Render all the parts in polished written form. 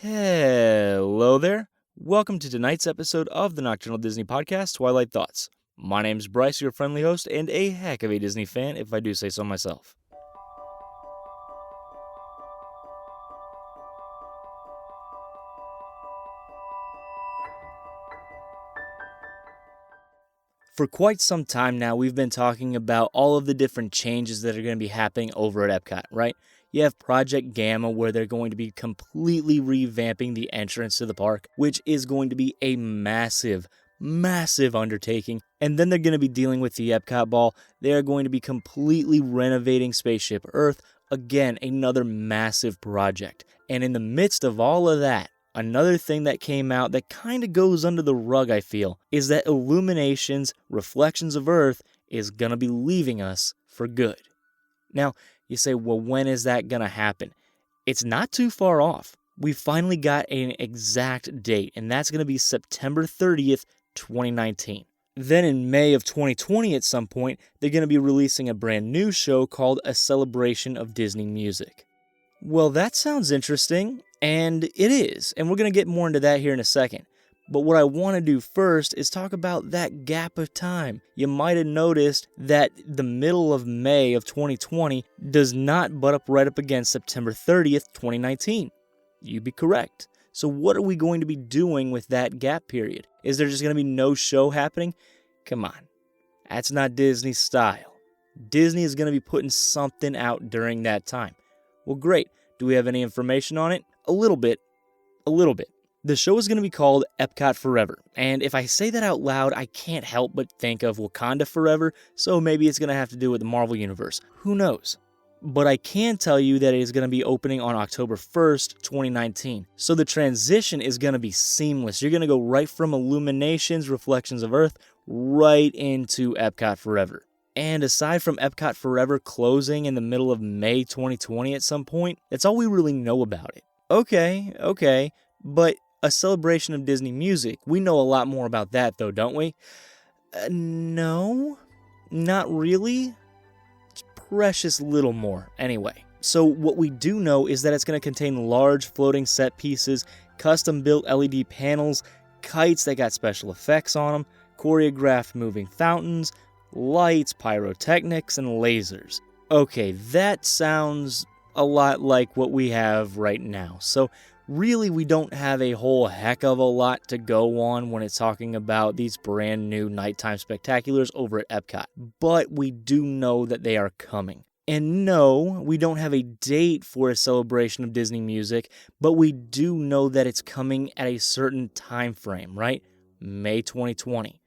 Hello there. Welcome to tonight's episode of the Nocturnal Disney Podcast, Twilight Thoughts. My name's Bryce, your friendly host, and a heck of a Disney fan, if I do say so myself. For quite some time now, we've been talking about all of the different changes that are going to be happening over at Epcot, right? You have Project Gamma, where they're going to be completely revamping the entrance to the park, which is going to be a massive undertaking. And then they're going to be dealing with the Epcot Ball. They are going to be completely renovating Spaceship Earth. Again, another massive project. And in the midst of all of that, another thing that came out that kind of goes under the rug, I feel, is that Illuminations Reflections of Earth is going to be leaving us for good. Now, you say, well, when is that going to happen? It's not too far off. We finally got an exact date, and that's going to be September 30th, 2019. Then in May of 2020 at some point, they're going to be releasing a brand new show called A Celebration of Disney Music. Well, that sounds interesting, and it is, and we're going to get more into that here in a second. But what I want to do first is talk about that gap of time. You might have noticed that the middle of May of 2020 does not butt up right up against September 30th, 2019. You'd be correct. So what are we going to be doing with that gap period? Is there just going to be no show happening? Come on. That's not Disney's style. Disney is going to be putting something out during that time. Well, great. Do we have any information on it? A little bit. The show is going to be called Epcot Forever, and if I say that out loud, I can't help but think of Wakanda Forever, so maybe it's going to have to do with the Marvel Universe. Who knows? But I can tell you that it is going to be opening on October 1st, 2019. So the transition is going to be seamless. You're going to go right from Illuminations, Reflections of Earth, right into Epcot Forever. And aside from Epcot Forever closing in the middle of May 2020 at some point, that's all we really know about it. Okay, but A Celebration of Disney Music, we know a lot more about that though, don't we? No, not really. It's precious little more, anyway. So what we do know is that it's going to contain large floating set pieces, custom-built LED panels, kites that got special effects on them, choreographed moving fountains, lights, pyrotechnics, and lasers. Okay, that sounds a lot like what we have right now. So really, we don't have a whole heck of a lot to go on when it's talking about these brand new nighttime spectaculars over at Epcot. But we do know that they are coming. And no, we don't have a date for A Celebration of Disney Music, but we do know that it's coming at a certain time frame, right? May 2020.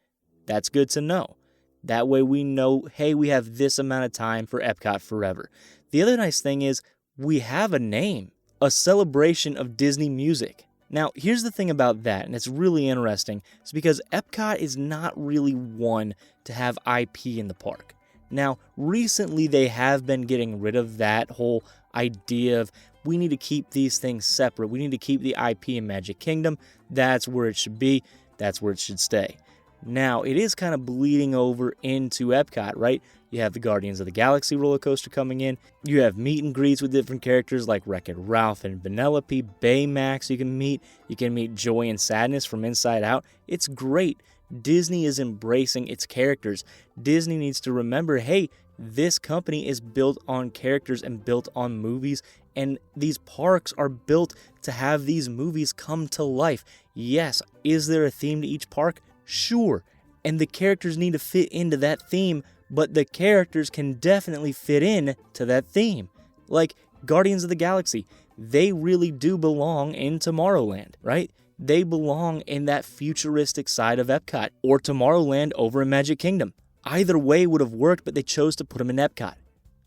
That's good to know. That way we know, hey, we have this amount of time for Epcot Forever. The other nice thing is we have a name. A Celebration of Disney Music. Now, here's the thing about that, and it's really interesting. It's because Epcot is not really one to have IP in the park. Now, recently they have been getting rid of that whole idea of we need to keep these things separate. We need to keep the IP in Magic Kingdom. That's where it should be. That's where it should stay. Now, it is kind of bleeding over into Epcot, right? You have the Guardians of the Galaxy roller coaster coming in. You have meet and greets with different characters like Wreck-It Ralph and Vanellope, Baymax you can meet. You can meet Joy and Sadness from Inside Out. It's great. Disney is embracing its characters. Disney needs to remember, hey, this company is built on characters and built on movies, and these parks are built to have these movies come to life. Yes, is there a theme to each park? Sure, and the characters need to fit into that theme, but the characters can definitely fit in to that theme. Like Guardians of the Galaxy, they really do belong in Tomorrowland, right? They belong in that futuristic side of Epcot, or Tomorrowland over in Magic Kingdom. Either way would have worked, but they chose to put them in Epcot.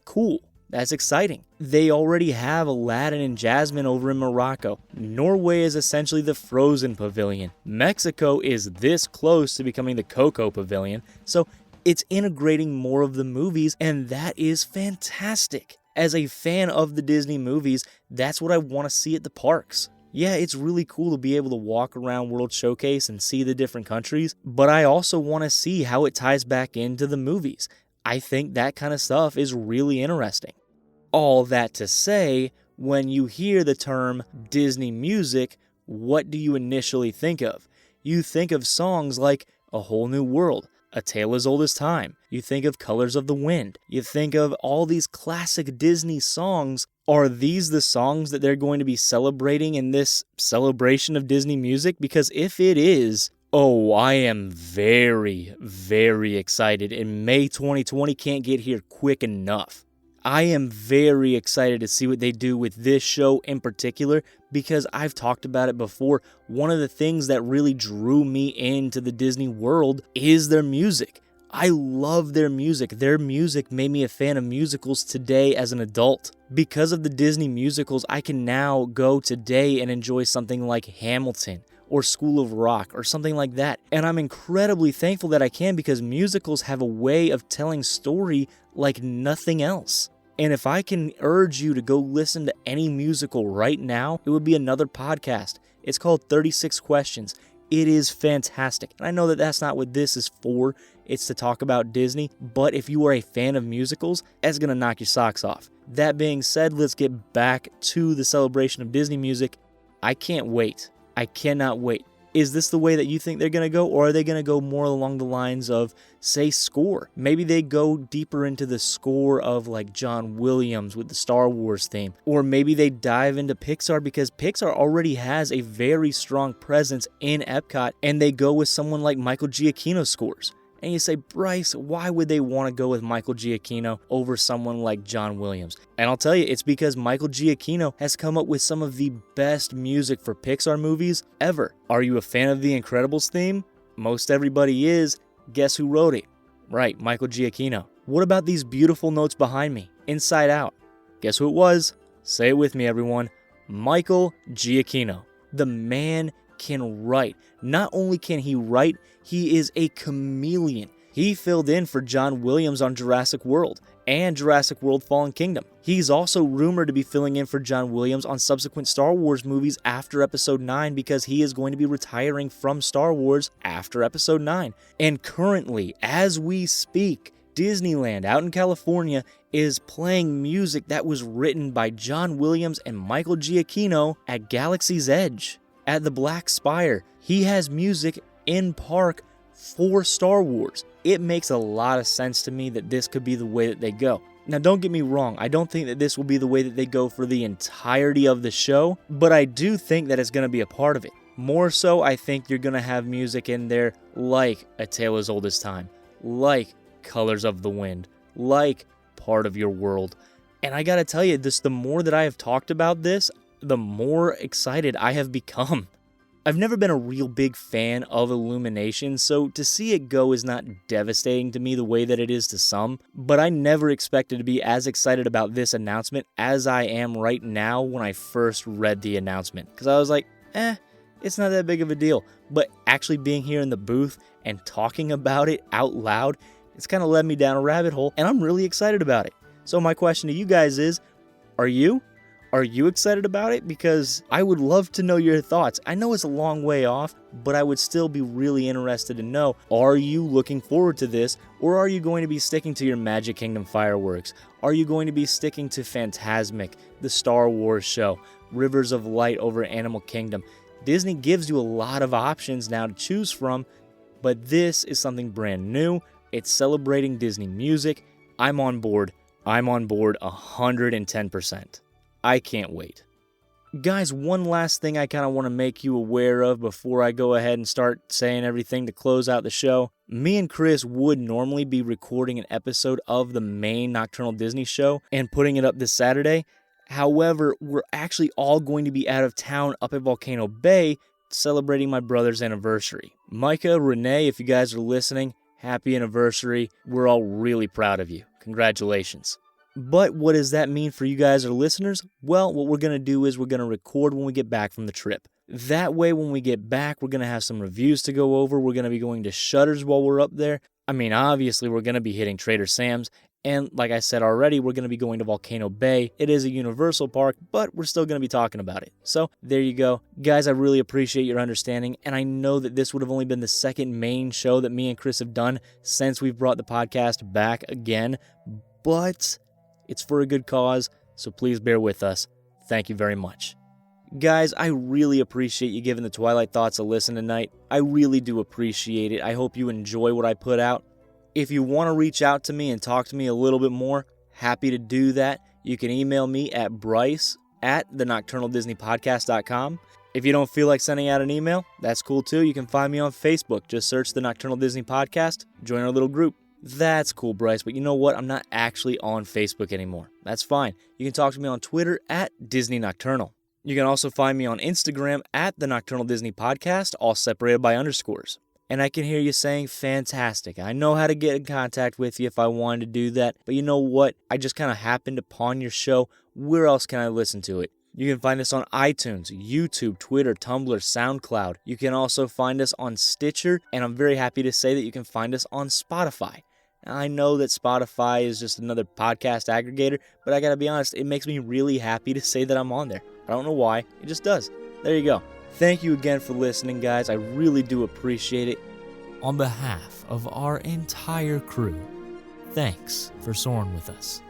Cool. That's exciting. They already have Aladdin and Jasmine over in Morocco. Norway is essentially the Frozen Pavilion. Mexico is this close to becoming the Coco Pavilion, so it's integrating more of the movies, and that is fantastic. As a fan of the Disney movies, that's what I want to see at the parks. Yeah, it's really cool to be able to walk around World Showcase and see the different countries, but I also want to see how it ties back into the movies. I think that kind of stuff is really interesting. All that to say, when you hear the term Disney music, what do you initially think of? You think of songs like A Whole New World, A Tale as Old as Time. You think of Colors of the Wind. You think of all these classic Disney songs. Are these the songs that they're going to be celebrating in this celebration of Disney music? Because if it is, oh, I am very, very excited. And May 2020 can't get here quick enough. I am very excited to see what they do with this show in particular, because I've talked about it before. One of the things that really drew me into the Disney world is their music. I love their music. Their music made me a fan of musicals today as an adult. Because of the Disney musicals, I can now go today and enjoy something like Hamilton or School of Rock or something like that. And I'm incredibly thankful that I can, because musicals have a way of telling story like nothing else. And if I can urge you to go listen to any musical right now, it would be another podcast. It's called 36 Questions. It is fantastic. And I know that that's not what this is for. It's to talk about Disney. But if you are a fan of musicals, that's going to knock your socks off. That being said, let's get back to the celebration of Disney music. I can't wait. I cannot wait. Is this the way that you think they're going to go? Or are they going to go more along the lines of, say, score? Maybe they go deeper into the score of like John Williams with the Star Wars theme. Or maybe they dive into Pixar, because Pixar already has a very strong presence in Epcot, and they go with someone like Michael Giacchino scores. And you say, Bryce, why would they want to go with Michael Giacchino over someone like John Williams? And I'll tell you, it's because Michael Giacchino has come up with some of the best music for Pixar movies ever. Are you a fan of the Incredibles theme? Most everybody is. Guess who wrote it? Right, Michael Giacchino. What about these beautiful notes behind me? Inside Out. Guess who it was? Say it with me, everyone. Michael Giacchino. The man can write. Not only can he write, he is a chameleon. He filled in for John Williams on Jurassic World and Jurassic World Fallen Kingdom. He's also rumored to be filling in for John Williams on subsequent Star Wars movies after Episode 9, because he is going to be retiring from Star Wars after Episode 9. And currently, as we speak, Disneyland out in California is playing music that was written by John Williams and Michael Giacchino at Galaxy's Edge. At the Black Spire, he has music in park for Star Wars. It makes a lot of sense to me that this could be the way that they go. Now, don't get me wrong, I don't think that this will be the way that they go for the entirety of the show, but I do think that it's going to be a part of it. More so, I think you're going to have music in there like A Tale as Old as Time, like Colors of the Wind, like Part of Your World. And I gotta tell you, the more that I have talked about this, the more excited I have become. I've never been a real big fan of Illumination, so to see it go is not devastating to me the way that it is to some, but I never expected to be as excited about this announcement as I am right now when I first read the announcement, because I was like, it's not that big of a deal. But actually being here in the booth and talking about it out loud, it's kind of led me down a rabbit hole, and I'm really excited about it. So my question to you guys is, are you? Are you excited about it? Because I would love to know your thoughts. I know it's a long way off, but I would still be really interested to know, are you looking forward to this, or are you going to be sticking to your Magic Kingdom fireworks? Are you going to be sticking to Fantasmic, the Star Wars show, Rivers of Light over Animal Kingdom? Disney gives you a lot of options now to choose from, but this is something brand new. It's celebrating Disney music. I'm on board. I'm on board 110%. I can't wait. Guys, one last thing I kind of want to make you aware of before I go ahead and start saying everything to close out the show. Me and Chris would normally be recording an episode of the main Nocturnal Disney show and putting it up this Saturday. However, we're actually all going to be out of town up at Volcano Bay celebrating my brother's anniversary. Micah, Renee, if you guys are listening, happy anniversary. We're all really proud of you. Congratulations. But what does that mean for you guys, our listeners? Well, what we're going to do is we're going to record when we get back from the trip. That way, when we get back, we're going to have some reviews to go over. We're going to be going to Shutters while we're up there. I mean, obviously, we're going to be hitting Trader Sam's. And like I said already, we're going to be going to Volcano Bay. It is a Universal park, but we're still going to be talking about it. So there you go. Guys, I really appreciate your understanding. And I know that this would have only been the second main show that me and Chris have done since we've brought the podcast back again. But it's for a good cause, so please bear with us. Thank you very much. Guys, I really appreciate you giving the Twilight Thoughts a listen tonight. I really do appreciate it. I hope you enjoy what I put out. If you want to reach out to me and talk to me a little bit more, happy to do that. You can email me at bryce@thenocturnaldisneypodcast.com. If you don't feel like sending out an email, that's cool too. You can find me on Facebook. Just search The Nocturnal Disney Podcast. Join our little group. That's cool, Bryce, but you know what? I'm not actually on Facebook anymore. That's fine. You can talk to me on Twitter at Disney Nocturnal. You can also find me on Instagram at The Nocturnal Disney Podcast, all separated by underscores. And I can hear you saying, fantastic. I know how to get in contact with you if I wanted to do that. But you know what? I just kind of happened upon your show. Where else can I listen to it? You can find us on iTunes, YouTube, Twitter, Tumblr, SoundCloud. You can also find us on Stitcher. And I'm very happy to say that you can find us on Spotify. Now, I know that Spotify is just another podcast aggregator, but I gotta be honest, it makes me really happy to say that I'm on there. I don't know why, it just does. There you go. Thank you again for listening, guys. I really do appreciate it. On behalf of our entire crew, thanks for soaring with us.